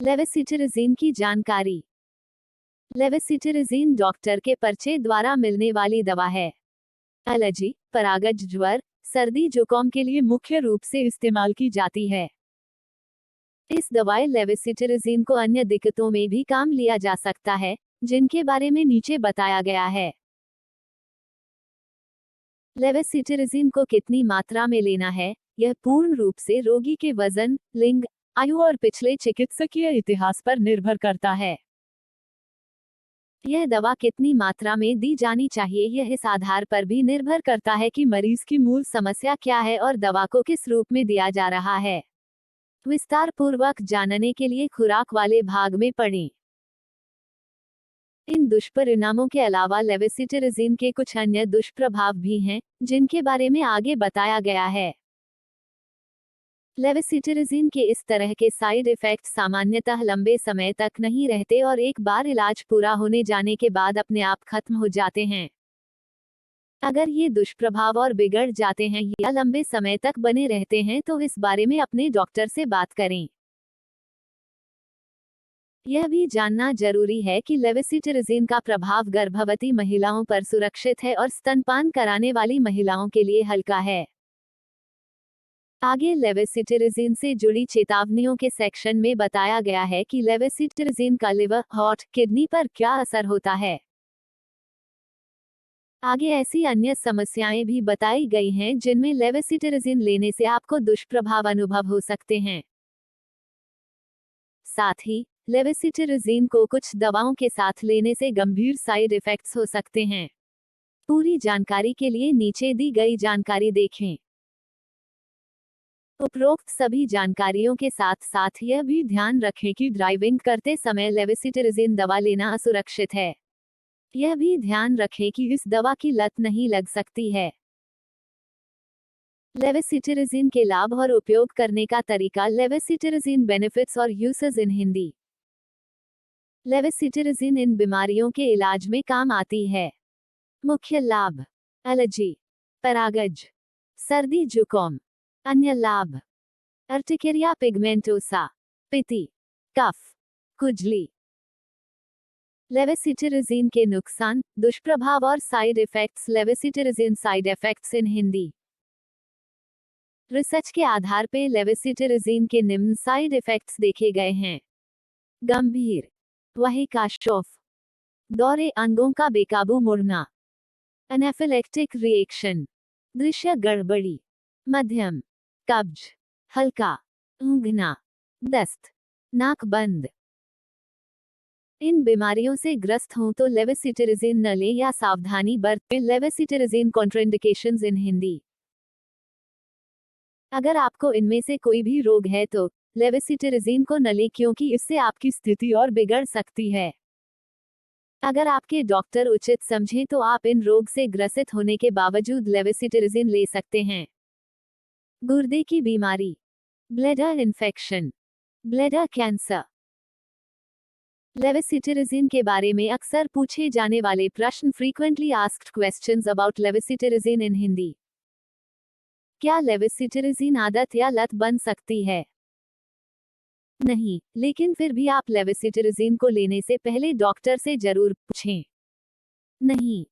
लेवेसिटिरिज़िन की जानकारी। लेवेसिटिरिज़िन डॉक्टर के पर्चे द्वारा मिलने वाली दवा है। एलर्जी, परागज ज्वर, सर्दी जुकाम के लिए मुख्य रूप से इस्तेमाल की जाती है। इस दवाई लेवेसिटिरिज़िन को अन्य दिक्कतों में भी काम लिया जा सकता है, जिनके बारे में नीचे बताया गया है। लेवेसिटिरिज़िन को कितनी मात्रा में लेना है, यह पूर्ण रूप से रोगी के वजन, लिंग, आयु और पिछले चिकित्सकीय इतिहास पर निर्भर करता है। यह दवा कितनी मात्रा में दी जानी चाहिए यह इस आधार पर भी निर्भर करता है कि मरीज की मूल समस्या क्या है और दवा को किस रूप में दिया जा रहा है। विस्तार पूर्वक जानने के लिए खुराक वाले भाग में पढ़ें। इन दुष्परिणामों के अलावा लेवेसिटिरिज़िन के कुछ अन्य दुष्प्रभाव भी हैं, जिनके बारे में आगे बताया गया है। लेवेसिटिरिज़िन के इस तरह के साइड इफ़ेक्ट्स सामान्यतः लंबे समय तक नहीं रहते और एक बार इलाज पूरा होने जाने के बाद अपने आप खत्म हो जाते हैं। अगर ये दुष्प्रभाव और बिगड़ जाते हैं या लंबे समय तक बने रहते हैं तो इस बारे में अपने डॉक्टर से बात करें। यह भी जानना जरूरी है कि लेवेसिटिरिज़िन का प्रभाव गर्भवती महिलाओं पर सुरक्षित है और स्तनपान कराने वाली महिलाओं के लिए हल्का है। आगे लेवेसिटिरिज़िन से जुड़ी चेतावनियों के सेक्शन में बताया गया है कि लेवेसिटिरिज़िन का लिवर, हार्ट, किडनी पर क्या असर होता है। आगे ऐसी अन्य समस्याएं भी बताई गई हैं जिनमें लेवेसिटिरिज़िन लेने से आपको दुष्प्रभाव अनुभव हो सकते हैं। साथ ही लेवेसिटिरिज़िन को कुछ दवाओं के साथ लेने से गंभीर साइड इफ़ेक्ट्स हो सकते हैं। पूरी जानकारी के लिए नीचे दी गई जानकारी देखें। उपरोक्त सभी जानकारियों के साथ साथ यह भी ध्यान रखें कि ड्राइविंग करते समय लेवेसिटिरिज़िन दवा लेना असुरक्षित है। यह भी ध्यान रखें कि इस दवा की लत नहीं लग सकती है। लेवेसिटिरिज़िन के लाभ और उपयोग करने का तरीका। लेवेसिटिरिज़िन बेनिफिट्स और यूसेस इन हिंदी। लेवेसिटिरिज़िन इन बीमारियों के इलाज में काम आती है। मुख्य लाभ: एलर्जी, परागज, सर्दी जुकाम। अन्य लाभ: अर्टिकेरिया पिगमेंटोसा, पिति, कफ, खुजली। लेवेसिटिरिज़िन के नुकसान, दुष्प्रभाव और साइड इफ़ेक्ट्स। लेवेसिटिरिज़िन साइड इफ़ेक्ट्स इन हिंदी। रिसर्च के आधार पर लेवेसिटिरिज़िन के निम्न साइड इफ़ेक्ट्स देखे गए हैं: गंभीर वहिकाशोफ, दौरे अंगों का बेकाबू मुड़ना, एनाफिलेक्टिक रिएक्शन, दृश्य गड़बड़ी, मध्यम, कब्ज, हल्का, ऊँघना, दस्त, नाक बंद। इन बीमारियों से ग्रस्त हों तो लेवेसिटिरिज़िन न लें या सावधानी बरतें। लेवेसिटिरिज़िन कॉन्ट्राइंडिकेशंस इन हिंदी। अगर आपको इनमें से कोई भी रोग है तो लेवेसिटिरिज़िन को न लें क्योंकि इससे आपकी स्थिति और बिगड़ सकती है। अगर आपके डॉक्टर उचित समझें तो आप इन रोग से ग्रसित होने के बावजूद लेवेसिटिरिज़िन ले सकते हैं। गुर्दे की बीमारी, ब्लैडर इन्फेक्शन, ब्लैडर कैंसर। लेवेसिटिरिज़िन के बारे में अक्सर पूछे जाने वाले प्रश्न। फ्रीक्वेंटली आस्क्ड क्वेश्चंस अबाउट लेवेसिटिरिज़िन इन हिंदी। क्या लेवेसिटिरिज़िन आदत या लत बन सकती है? नहीं, लेकिन फिर भी आप लेवेसिटिरिज़िन को लेने से पहले डॉक्टर से जरूर पूछें। नहीं,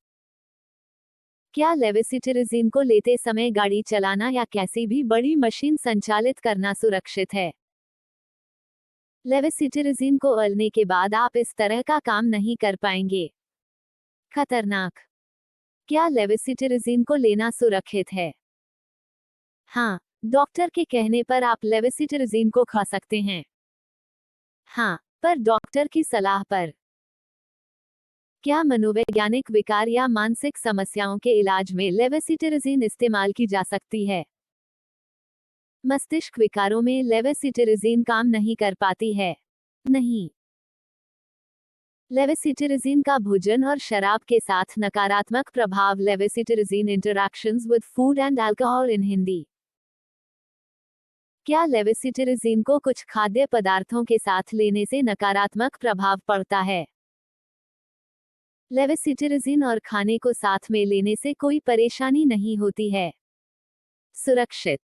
क्या लेवेसिटिरिज़िन को लेते समय गाड़ी चलाना या कैसी भी बड़ी मशीन संचालित करना सुरक्षित है? लेवेसिटिरिज़िन को लेने के बाद आप इस तरह का काम नहीं कर पाएंगे। खतरनाक। क्या लेवेसिटिरिज़िन को लेना सुरक्षित है? हाँ, डॉक्टर के कहने पर आप लेवेसिटिरिज़िन को खा सकते हैं। हाँ, पर डॉक्टर की सलाह पर। क्या मनोवैज्ञानिक विकार या मानसिक समस्याओं के इलाज में लेवेसिटिरिज़िन इस्तेमाल की जा सकती है? मस्तिष्क विकारों में लेवेसिटिरिज़िन काम नहीं कर पाती है। नहीं। लेवेसिटिरिज़िन का भोजन और शराब के साथ नकारात्मक प्रभाव। Levocetirizine interactions with food and alcohol in Hindi. क्या लेवेसिटिरिज़िन को कुछ खाद्य पदार्थों के साथ लेने से नकारात्मक प्रभाव पड़ता है? लेवेसिटिरिज़िन और खाने को साथ में लेने से कोई परेशानी नहीं होती है। सुरक्षित।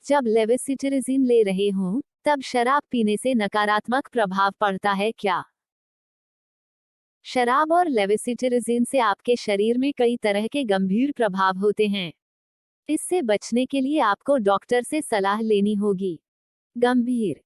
जब लेवेसिटिरिज़िन ले रहे हों तब शराब पीने से नकारात्मक प्रभाव पड़ता है क्या? शराब और लेविसिटिरिजीन से आपके शरीर में कई तरह के गंभीर प्रभाव होते हैं। इससे बचने के लिए आपको डॉक्टर से सलाह लेनी होगी। गंभीर